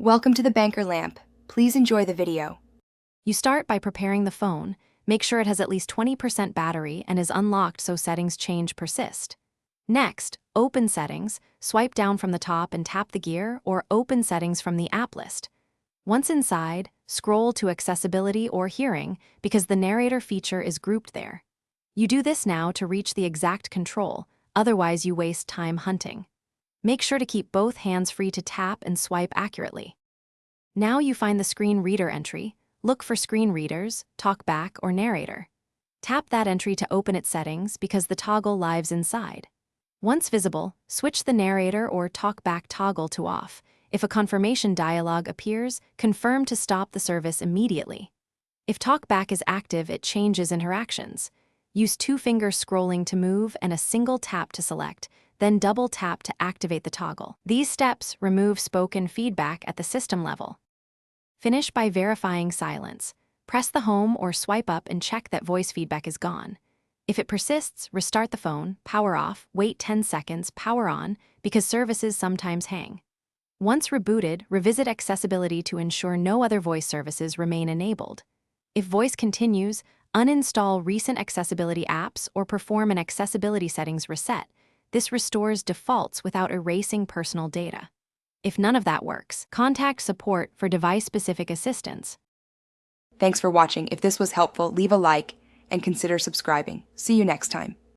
Welcome to the Banker Lamp. Please enjoy the video. You start by preparing the phone. Make sure it has at least 20% battery and is unlocked so settings change persist. Next, open Settings, swipe down from the top and tap the gear, or open Settings from the app list. Once inside, scroll to Accessibility or Hearing because the Narrator feature is grouped there. You do this now to reach the exact control, otherwise you waste time hunting. Make sure to keep both hands free to tap and swipe accurately. Now you find the screen reader entry. Look for Screen Readers, Talkback, or Narrator. Tap that entry to open its settings because the toggle lives inside. Once visible, switch the Narrator or Talkback toggle to off. If a confirmation dialog appears, confirm to stop the service immediately. If Talkback is active, it changes interactions. Use two-finger scrolling to move and a single tap to select, then double tap to activate the toggle. These steps remove spoken feedback at the system level. Finish by verifying silence. Press the home or swipe up and check that voice feedback is gone. If it persists, restart the phone, power off, wait 10 seconds, power on, because services sometimes hang. Once rebooted, revisit accessibility to ensure no other voice services remain enabled. If voice continues, uninstall recent accessibility apps or perform an accessibility settings reset. This restores defaults without erasing personal data. If none of that works, contact support for device-specific assistance. Thanks for watching. If this was helpful, leave a like and consider subscribing. See you next time.